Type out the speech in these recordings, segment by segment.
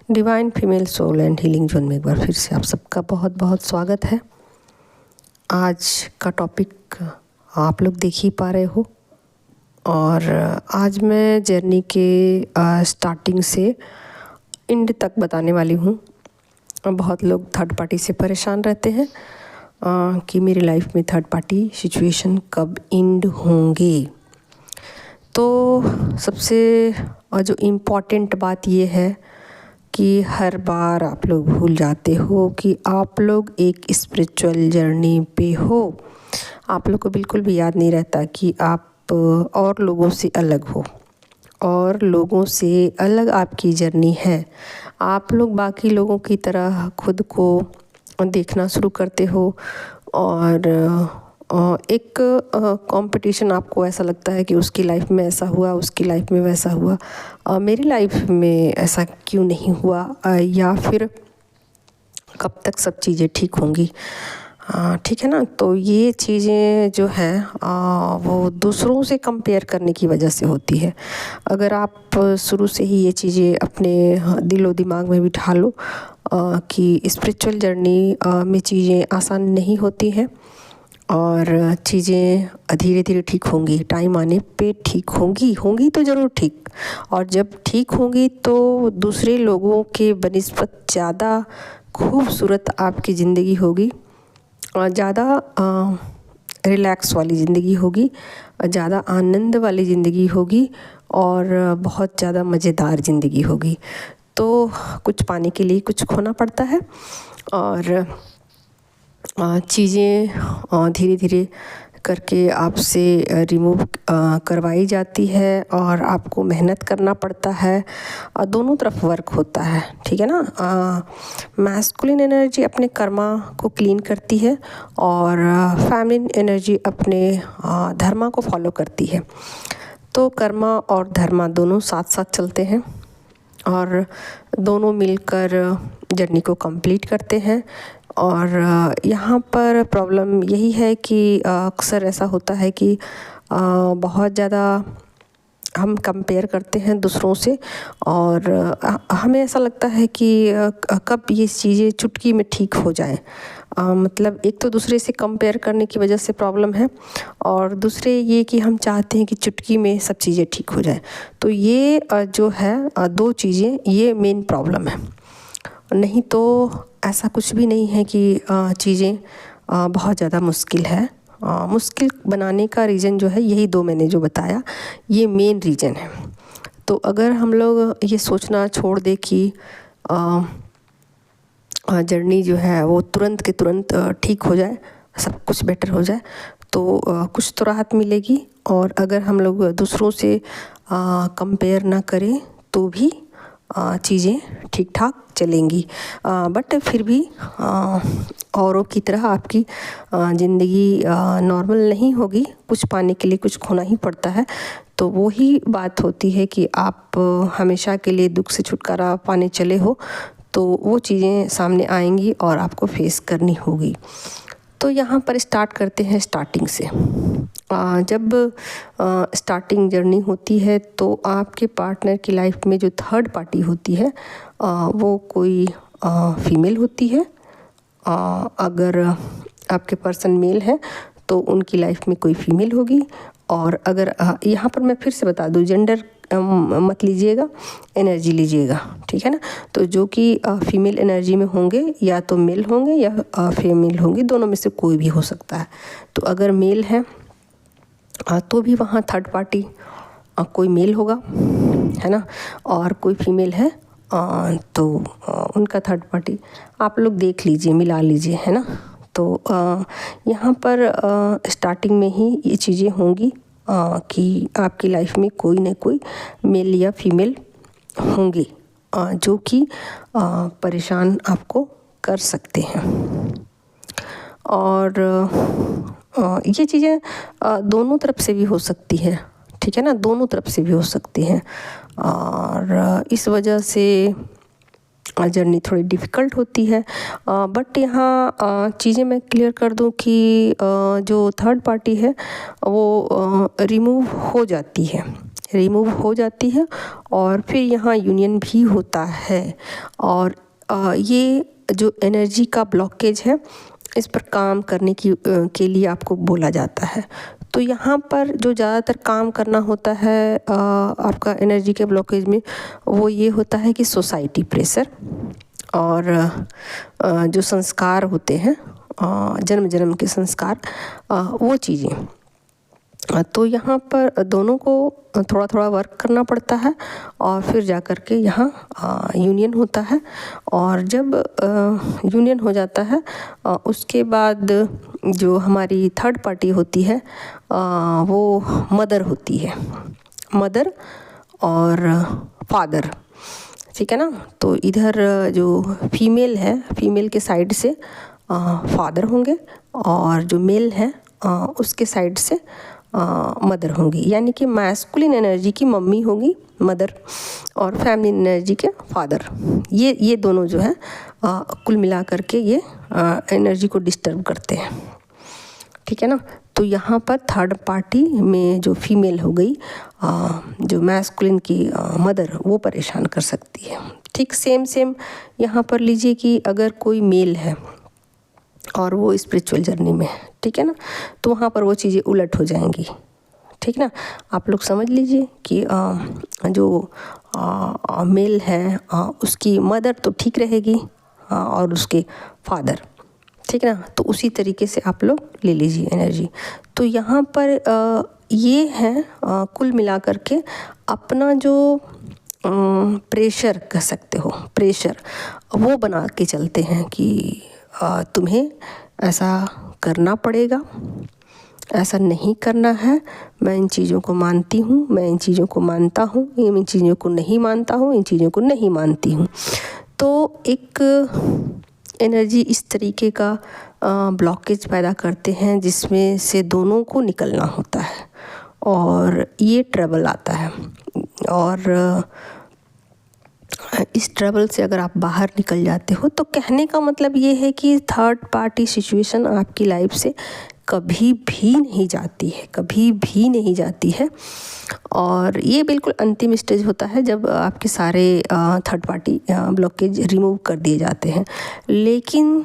Divine female soul and healing zone में एक बार फिर से आप सबका बहुत बहुत स्वागत है। आज का टॉपिक आप लोग देख ही पा रहे हो और आज मैं जर्नी के स्टार्टिंग से एंड तक बताने वाली हूँ। बहुत लोग थर्ड पार्टी से परेशान रहते हैं कि मेरी लाइफ में थर्ड पार्टी सिचुएशन कब एंड होंगे। तो सबसे जो इम्पॉर्टेंट बात ये है कि हर बार आप लोग भूल जाते हो कि आप लोग एक स्पिरिचुअल जर्नी पे हो। आप लोग को बिल्कुल भी याद नहीं रहता कि आप और लोगों से अलग हो और लोगों से अलग आपकी जर्नी है। आप लोग बाकी लोगों की तरह खुद को देखना शुरू करते हो और एक कंपटीशन आपको ऐसा लगता है कि उसकी लाइफ में ऐसा हुआ, उसकी लाइफ में वैसा हुआ, मेरी लाइफ में ऐसा क्यों नहीं हुआ, या फिर कब तक सब चीज़ें ठीक होंगी। ठीक है ना। तो ये चीज़ें जो हैं वो दूसरों से कंपेयर करने की वजह से होती है। अगर आप शुरू से ही ये चीज़ें अपने दिलो दिमाग में बिठा लो कि स्पिरिचुअल जर्नी में चीज़ें आसान नहीं होती हैं और चीज़ें धीरे धीरे ठीक होंगी, टाइम आने पे ठीक होंगी तो ज़रूर ठीक। और जब ठीक होंगी तो दूसरे लोगों के बनिस्बत ज़्यादा खूबसूरत आपकी ज़िंदगी होगी और ज़्यादा रिलैक्स वाली ज़िंदगी होगी, ज़्यादा आनंद वाली ज़िंदगी होगी और बहुत ज़्यादा मज़ेदार ज़िंदगी होगी। तो कुछ पाने के लिए कुछ खोना पड़ता है और चीज़ें धीरे धीरे करके आपसे रिमूव करवाई जाती है और आपको मेहनत करना पड़ता है। दोनों तरफ वर्क होता है, ठीक है ना। मैस्कुलिन एनर्जी अपने कर्मा को क्लीन करती है और फेमिनिन एनर्जी अपने धर्मा को फॉलो करती है। तो कर्मा और धर्मा दोनों साथ साथ चलते हैं और दोनों मिलकर जर्नी को कंप्लीट करते हैं। और यहाँ पर प्रॉब्लम यही है कि अक्सर ऐसा होता है कि बहुत ज़्यादा हम कंपेयर करते हैं दूसरों से और हमें ऐसा लगता है कि कब ये चीज़ें चुटकी में ठीक हो जाए। मतलब एक तो दूसरे से कंपेयर करने की वजह से प्रॉब्लम है और दूसरे ये कि हम चाहते हैं कि चुटकी में सब चीज़ें ठीक हो जाए। तो ये जो है दो चीज़ें, ये मेन प्रॉब्लम है। नहीं तो ऐसा कुछ भी नहीं है कि चीज़ें बहुत ज़्यादा मुश्किल है। मुश्किल बनाने का रीज़न जो है यही दो मैंने जो बताया, ये मेन रीज़न है। तो अगर हम लोग ये सोचना छोड़ दे कि जर्नी जो है वो तुरंत के तुरंत ठीक हो जाए, सब कुछ बेटर हो जाए, तो कुछ तो राहत मिलेगी। और अगर हम लोग दूसरों से कंपेयर ना करें तो भी चीज़ें ठीक ठाक चलेंगी। बट फिर भी औरों की तरह आपकी ज़िंदगी नॉर्मल नहीं होगी। कुछ पाने के लिए कुछ खोना ही पड़ता है। तो वो ही बात होती है कि आप हमेशा के लिए दुख से छुटकारा पाने चले हो तो वो चीज़ें सामने आएंगी और आपको फेस करनी होगी। तो यहाँ पर स्टार्ट करते हैं स्टार्टिंग से। जब स्टार्टिंग जर्नी होती है तो आपके पार्टनर की लाइफ में जो थर्ड पार्टी होती है वो कोई फीमेल होती है। अगर आपके पर्सन मेल है तो उनकी लाइफ में कोई फीमेल होगी। और अगर यहाँ पर मैं फिर से बता दूँ, जेंडर मत लीजिएगा, एनर्जी लीजिएगा, ठीक है ना। तो जो कि फीमेल एनर्जी में होंगे या तो मेल होंगे या फीमेल होंगी, दोनों में से कोई भी हो सकता है। तो अगर मेल है तो भी वहाँ थर्ड पार्टी कोई मेल होगा, है ना, और कोई फीमेल है तो उनका थर्ड पार्टी आप लोग देख लीजिए, मिला लीजिए, है ना। तो यहाँ पर स्टार्टिंग में ही ये चीज़ें होंगी कि आपकी लाइफ में कोई ना कोई मेल या फीमेल होंगे जो कि परेशान आपको कर सकते हैं। और ये चीज़ें दोनों तरफ से भी हो सकती है, ठीक है ना, दोनों तरफ से भी हो सकती हैं। और इस वजह से जर्नी थोड़ी डिफ़िकल्ट होती है। बट यहाँ चीज़ें मैं क्लियर कर दूँ कि जो थर्ड पार्टी है वो रिमूव हो जाती है। रिमूव हो जाती है और फिर यहाँ यूनियन भी होता है। और ये जो एनर्जी का ब्लॉकेज है इस पर काम करने के लिए आपको बोला जाता है। तो यहाँ पर जो ज़्यादातर काम करना होता है आपका एनर्जी के ब्लॉकेज में, वो ये होता है कि सोसाइटी प्रेशर और जो संस्कार होते हैं जन्म जन्म के संस्कार, वो चीज़ें। तो यहाँ पर दोनों को थोड़ा थोड़ा वर्क करना पड़ता है और फिर जा कर के यहाँ यूनियन होता है। और जब यूनियन हो जाता है उसके बाद जो हमारी थर्ड पार्टी होती है वो मदर होती है, मदर और फादर, ठीक है ना। तो इधर जो फीमेल है, फीमेल के साइड से फादर होंगे और जो मेल है उसके साइड से मदर होंगी, यानी कि मैस्कुलिन एनर्जी की मम्मी होगी मदर और फेमिनिन एनर्जी के फादर। ये दोनों जो है कुल मिला करके ये एनर्जी को डिस्टर्ब करते हैं, ठीक है ना। तो यहाँ पर थर्ड पार्टी में जो फीमेल हो गई, जो मैस्कुलिन की मदर, वो परेशान कर सकती है। ठीक सेम यहाँ पर लीजिए कि अगर कोई मेल है और वो स्पिरिचुअल जर्नी में है, ठीक है ना, तो वहाँ पर वो चीज़ें उलट हो जाएंगी, ठीक ना। आप लोग समझ लीजिए कि जो मेल है उसकी मदर तो ठीक रहेगी और उसके फादर, ठीक है ना। तो उसी तरीके से आप लोग ले लीजिए एनर्जी। तो यहाँ पर ये है कुल मिला करके अपना जो प्रेशर कह सकते हो, प्रेशर वो बना के चलते हैं कि तुम्हें ऐसा करना पड़ेगा, ऐसा नहीं करना है, मैं इन चीज़ों को मानती हूँ, मैं इन चीज़ों को मानता हूँ, इन चीज़ों को नहीं मानता हूँ, इन चीज़ों को नहीं मानती हूँ। तो एक एनर्जी इस तरीके का ब्लॉकेज पैदा करते हैं जिसमें से दोनों को निकलना होता है और ये ट्रबल आता है। और इस ट्रबल से अगर आप बाहर निकल जाते हो तो कहने का मतलब ये है कि थर्ड पार्टी सिचुएशन आपकी लाइफ से कभी भी नहीं जाती है, कभी भी नहीं जाती है। और ये बिल्कुल अंतिम स्टेज होता है जब आपके सारे थर्ड पार्टी ब्लॉकेज रिमूव कर दिए जाते हैं। लेकिन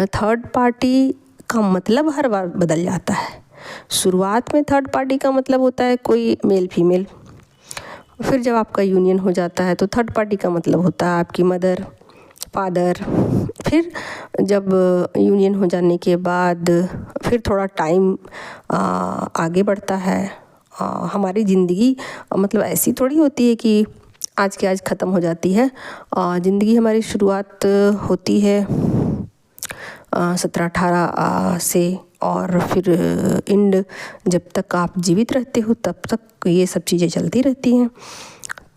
थर्ड पार्टी का मतलब हर बार बदल जाता है। शुरुआत में थर्ड पार्टी का मतलब होता है कोई मेल फीमेल, फिर जब आपका यूनियन हो जाता है तो थर्ड पार्टी का मतलब होता है आपकी मदर, फादर। फिर जब यूनियन हो जाने के बाद फिर थोड़ा टाइम आगे बढ़ता है। हमारी ज़िंदगी मतलब ऐसी थोड़ी होती है कि आज के आज ख़त्म हो जाती है। ज़िंदगी हमारी शुरुआत होती है 17-18 से और फिर एंड जब तक आप जीवित रहते हो तब तक ये सब चीज़ें चलती रहती हैं।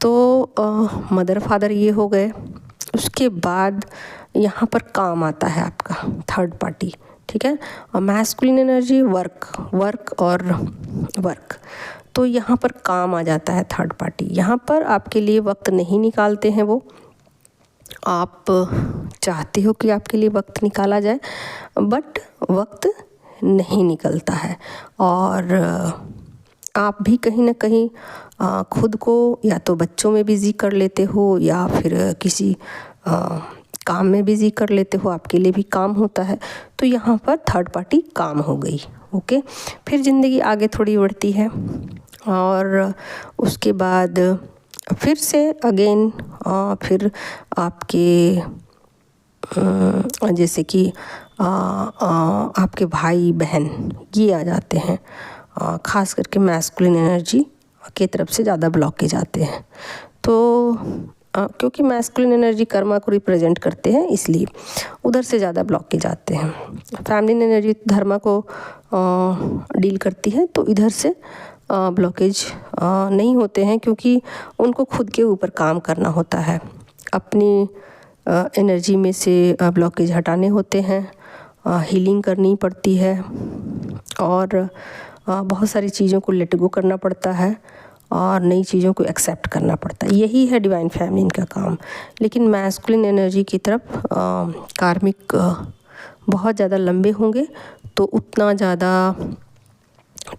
तो मदर फादर ये हो गए। उसके बाद यहाँ पर काम आता है आपका थर्ड पार्टी, ठीक है। और मैस्कुलिन एनर्जी वर्क और वर्क, तो यहाँ पर काम आ जाता है थर्ड पार्टी। यहाँ पर आपके लिए वक्त नहीं निकालते हैं वो, आप चाहते हो कि आपके लिए वक्त निकाला जाए बट वक्त नहीं निकलता है। और आप भी कहीं ना कहीं खुद को या तो बच्चों में बिज़ी कर लेते हो या फिर किसी काम में बिज़ी कर लेते हो, आपके लिए भी काम होता है। तो यहाँ पर थर्ड पार्टी काम हो गई, ओके। फिर ज़िंदगी आगे थोड़ी बढ़ती है और उसके बाद फिर से अगेन फिर आपके जैसे कि आपके भाई बहन ये आ जाते हैं, ख़ास करके मैस्कुलिन एनर्जी की तरफ से ज़्यादा ब्लॉकेज आते हैं। तो क्योंकि मैस्कुलिन एनर्जी कर्मा को रिप्रेजेंट करते हैं इसलिए उधर से ज़्यादा ब्लॉकेज आते हैं। फेमिनिन एनर्जी धर्मा को डील करती है तो इधर से ब्लॉकेज नहीं होते हैं क्योंकि उनको खुद के ऊपर काम करना होता है, अपनी एनर्जी में से ब्लॉकेज हटाने होते हैं, हीलिंग करनी पड़ती है और बहुत सारी चीज़ों को लेट गो करना पड़ता है और नई चीज़ों को एक्सेप्ट करना पड़ता है। यही है डिवाइन फेमिनिन का काम। लेकिन मैस्कुलिन एनर्जी की तरफ कार्मिक बहुत ज़्यादा लंबे होंगे तो उतना ज़्यादा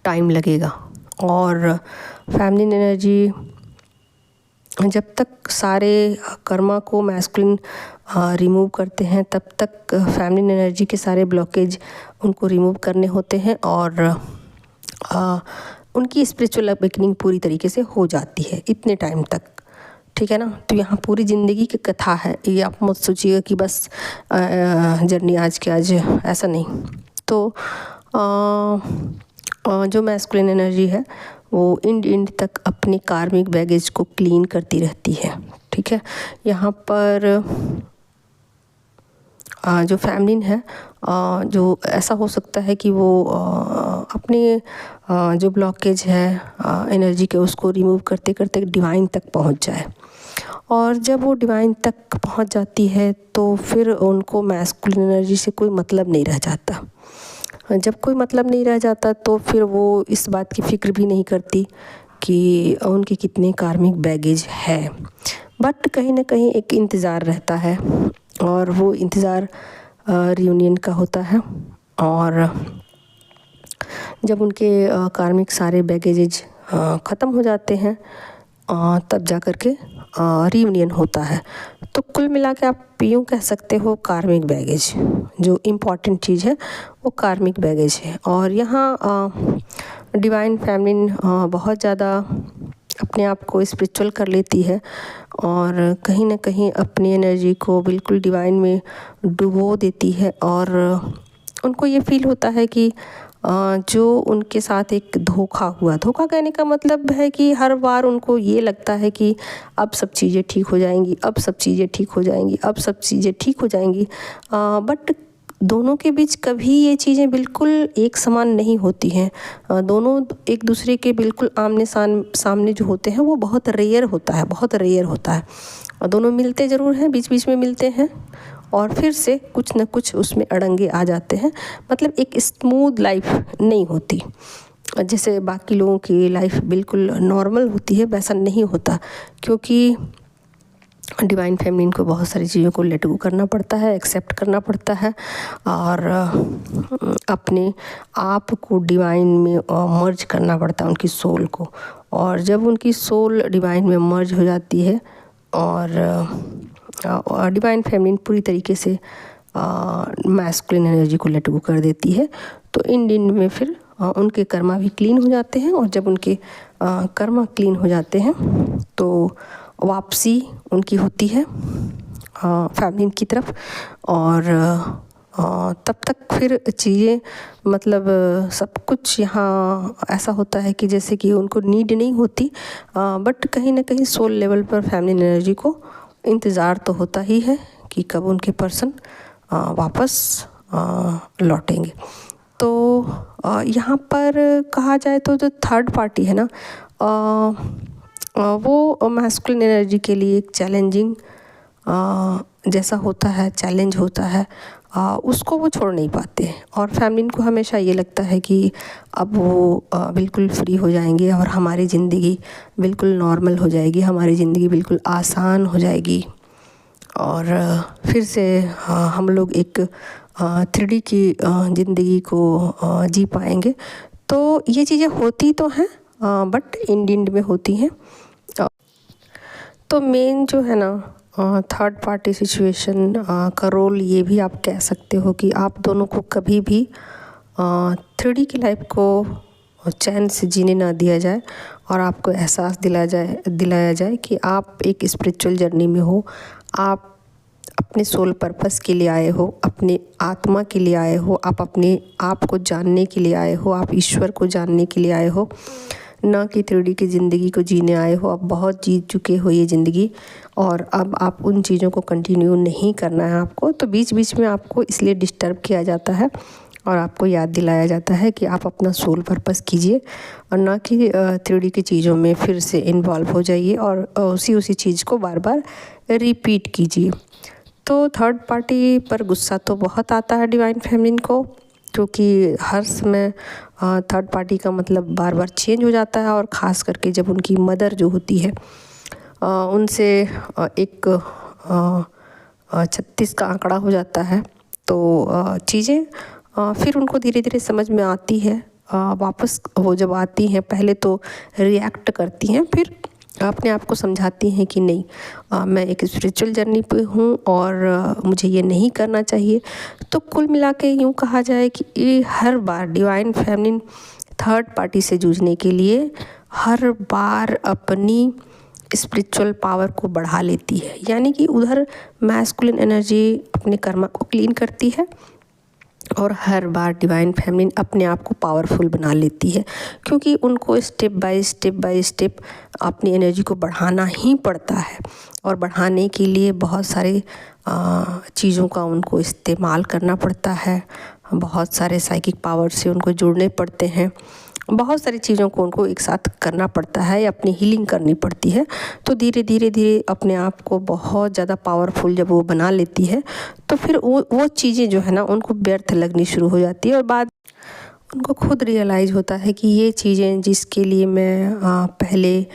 टाइम लगेगा और फेमिनिन एनर्जी जब तक सारे कर्मा को मैस्कुलिन रिमूव करते हैं तब तक फेमिनिन एनर्जी के सारे ब्लॉकेज उनको रिमूव करने होते हैं और उनकी स्पिरिचुअल अवेकनिंग पूरी तरीके से हो जाती है इतने टाइम तक, ठीक है ना। तो यहाँ पूरी ज़िंदगी की कथा है, ये आप मत सोचिएगा कि बस जर्नी आज के आज, ऐसा नहीं। तो जो मैस्कुलिन एनर्जी है वो एंड तक अपनी कार्मिक बैगेज को क्लीन करती रहती है, ठीक है। यहाँ पर जो फेमिनिन है जो ऐसा हो सकता है कि वो अपने जो ब्लॉकेज है एनर्जी के उसको रिमूव करते करते डिवाइन तक पहुंच जाए, और जब वो डिवाइन तक पहुंच जाती है तो फिर उनको मैस्कुलिन एनर्जी से कोई मतलब नहीं रह जाता। जब कोई मतलब नहीं रह जाता तो फिर वो इस बात की फ़िक्र भी नहीं करती कि उनके कितने कार्मिक बैगेज है, बट कहीं ना कहीं एक इंतज़ार रहता है और वो इंतज़ार रियूनियन का होता है। और जब उनके कार्मिक सारे बैगेजेज ख़त्म हो जाते हैं तब जा कर के रियूनियन होता है। तो कुल मिला के आप यूँ कह सकते हो कार्मिक बैगेज जो इम्पॉर्टेंट चीज़ है वो कार्मिक बैगेज है। और यहाँ डिवाइन फेमिनिन बहुत ज़्यादा अपने आप को स्पिरिचुअल कर लेती है और कहीं ना कहीं अपनी एनर्जी को बिल्कुल डिवाइन में डुबो देती है, और उनको ये फील होता है कि जो उनके साथ एक धोखा हुआ, धोखा कहने का मतलब है कि हर बार उनको ये लगता है कि अब सब चीज़ें ठीक हो जाएंगी, अब सब चीज़ें ठीक हो जाएंगी, अब सब चीज़ें ठीक हो जाएंगी, बट दोनों के बीच कभी ये चीज़ें बिल्कुल एक समान नहीं होती हैं। दोनों एक दूसरे के बिल्कुल आमने सामने जो होते हैं वो बहुत रेयर होता है, बहुत रेयर होता है। और दोनों मिलते ज़रूर हैं, बीच बीच में मिलते हैं और फिर से कुछ न कुछ उसमें अड़ंगे आ जाते हैं। मतलब एक स्मूथ लाइफ नहीं होती, जैसे बाकी लोगों की लाइफ बिल्कुल नॉर्मल होती है वैसा नहीं होता, क्योंकि डिवाइन फेमिनिन को बहुत सारी चीज़ों को लेट गो करना पड़ता है, एक्सेप्ट करना पड़ता है और अपने आप को डिवाइन में मर्ज करना पड़ता है, उनकी सोल को। और जब उनकी सोल डिवाइन में मर्ज हो जाती है और डिवाइन फेमिनिन पूरी तरीके से मैस्कुलिन एनर्जी को लेट गो कर देती है, तो इन में फिर उनके कर्मा भी क्लीन हो जाते हैं। और जब उनके कर्मा क्लीन हो जाते हैं तो वापसी उनकी होती है फेमिनिन की तरफ, और तब तक फिर चीज़ें मतलब सब कुछ यहाँ ऐसा होता है कि जैसे कि उनको नीड नहीं होती, बट कहीं ना कहीं सोल लेवल पर फेमिनिन एनर्जी को इंतज़ार तो होता ही है कि कब उनके पर्सन वापस लौटेंगे। तो यहाँ पर कहा जाए तो जो थर्ड पार्टी है ना वो मैस्कुलिन एनर्जी के लिए एक चैलेंजिंग जैसा होता है, चैलेंज होता है, उसको वो छोड़ नहीं पाते। और फेमिनिन को हमेशा ये लगता है कि अब वो बिल्कुल फ्री हो जाएंगे और हमारी ज़िंदगी बिल्कुल नॉर्मल हो जाएगी, हमारी ज़िंदगी बिल्कुल आसान हो जाएगी और फिर से हम लोग एक 3D की ज़िंदगी को जी पाएंगे। तो ये चीज़ें होती तो हैं बट इंड में होती हैं। तो मेन जो है ना थर्ड पार्टी सिचुएशन का रोल ये भी आप कह सकते हो कि आप दोनों को कभी भी 3D की लाइफ को चैन से जीने ना दिया जाए और आपको एहसास दिलाया जाए कि आप एक स्पिरिचुअल जर्नी में हो, आप अपने सोल पर्पस के लिए आए हो, अपने आत्मा के लिए आए हो, आप अपने आप को जानने के लिए आए हो, आप ईश्वर को जानने के लिए आए हो, ना कि 3D की ज़िंदगी को जीने आए हो। आप बहुत जी चुके हो ये ज़िंदगी और अब आप उन चीज़ों को कंटिन्यू नहीं करना है आपको। तो बीच बीच में आपको इसलिए डिस्टर्ब किया जाता है और आपको याद दिलाया जाता है कि आप अपना सोल पर्पस कीजिए और ना कि 3D की चीज़ों में फिर से इन्वॉल्व हो जाइए और उसी चीज़ को बार बार रिपीट कीजिए। तो थर्ड पार्टी पर गुस्सा तो बहुत आता है डिवाइन फेमिनिन को, क्योंकि हर समय थर्ड पार्टी का मतलब बार बार चेंज हो जाता है और ख़ास करके जब उनकी मदर जो होती है उनसे एक 36 का आंकड़ा हो जाता है। तो चीज़ें फिर उनको धीरे धीरे समझ में आती है वापस वो जब आती हैं पहले तो रिएक्ट करती हैं, फिर अपने आप को समझाती हैं कि नहीं, मैं एक स्पिरिचुअल जर्नी पे हूँ और मुझे ये नहीं करना चाहिए। तो कुल मिला के यूँ कहा जाए कि ये हर बार डिवाइन फेमिनिन थर्ड पार्टी से जूझने के लिए हर बार अपनी स्पिरिचुअल पावर को बढ़ा लेती है, यानी कि उधर मैस्कुलिन एनर्जी अपने कर्मा को क्लीन करती है और हर बार डिवाइन फेमिनिन अपने आप को पावरफुल बना लेती है, क्योंकि उनको स्टेप बाय स्टेप अपनी एनर्जी को बढ़ाना ही पड़ता है। और बढ़ाने के लिए बहुत सारे चीज़ों का उनको इस्तेमाल करना पड़ता है, बहुत सारे साइकिक पावर से उनको जुड़ने पड़ते हैं, बहुत सारी चीज़ों को उनको एक साथ करना पड़ता है, अपनी हीलिंग करनी पड़ती है। तो धीरे धीरे अपने आप को बहुत ज़्यादा पावरफुल जब वो बना लेती है तो फिर वो चीज़ें जो है ना उनको व्यर्थ लगनी शुरू हो जाती है और बाद उनको खुद रियलाइज़ होता है कि ये चीज़ें जिसके लिए मैं पहले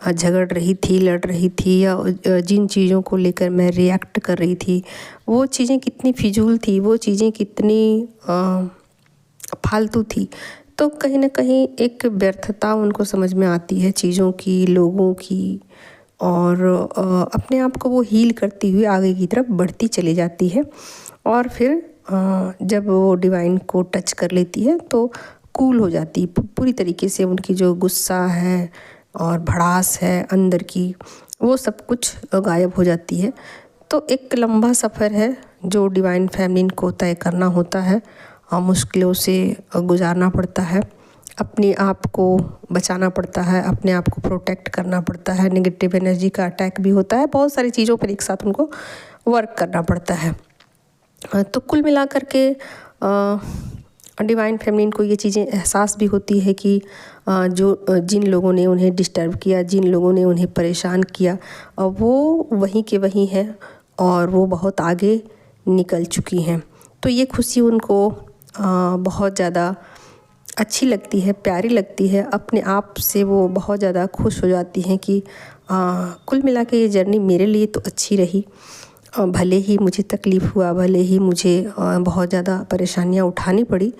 झगड़ रही थी, लड़ रही थी, या जिन चीज़ों को लेकर मैं रिएक्ट कर रही थी वो चीज़ें कितनी फिजूल थी, वो चीज़ें कितनी फालतू थी। तो कहीं ना कहीं एक व्यर्थता उनको समझ में आती है चीज़ों की, लोगों की, और अपने आप को वो हील करती हुई आगे की तरफ बढ़ती चली जाती है। और फिर जब वो डिवाइन को टच कर लेती है तो कूल हो जाती है पूरी तरीके से। उनकी जो गुस्सा है और भड़ास है अंदर की, वो सब कुछ गायब हो जाती है। तो एक लंबा सफ़र है जो डिवाइन फेमिनिन को तय करना होता है, मुश्किलों से गुजारना पड़ता है, अपने आप को बचाना पड़ता है, अपने आप को प्रोटेक्ट करना पड़ता है, नेगेटिव एनर्जी का अटैक भी होता है, बहुत सारी चीज़ों पर एक साथ उनको वर्क करना पड़ता है। तो कुल मिलाकर के डिवाइन फेमिनिन को ये चीज़ें एहसास भी होती है कि जिन लोगों ने उन्हें डिस्टर्ब किया, जिन लोगों ने उन्हें परेशान किया, वो वहीं के वहीं हैं और वो बहुत आगे निकल चुकी हैं। तो ये खुशी उनको बहुत ज़्यादा अच्छी लगती है, प्यारी लगती है, अपने आप से वो बहुत ज़्यादा खुश हो जाती हैं कि कुल मिला के ये जर्नी मेरे लिए तो अच्छी रही। भले ही मुझे तकलीफ़ हुआ, भले ही मुझे बहुत ज़्यादा परेशानियाँ उठानी पड़ी,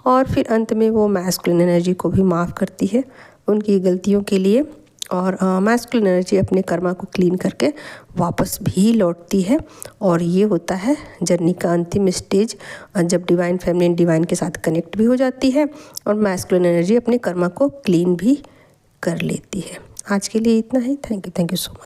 और फिर अंत में वो मैस्कुलिन एनर्जी को भी माफ़ करती है उनकी गलतियों के लिए, और मैस्कुलिन एनर्जी अपने कर्मा को क्लीन करके वापस भी लौटती है। और ये होता है जर्नी का अंतिम स्टेज, जब डिवाइन फेमिनिन डिवाइन के साथ कनेक्ट भी हो जाती है और मैस्कुलिन एनर्जी अपने कर्मा को क्लीन भी कर लेती है। आज के लिए इतना ही। Thank you so much.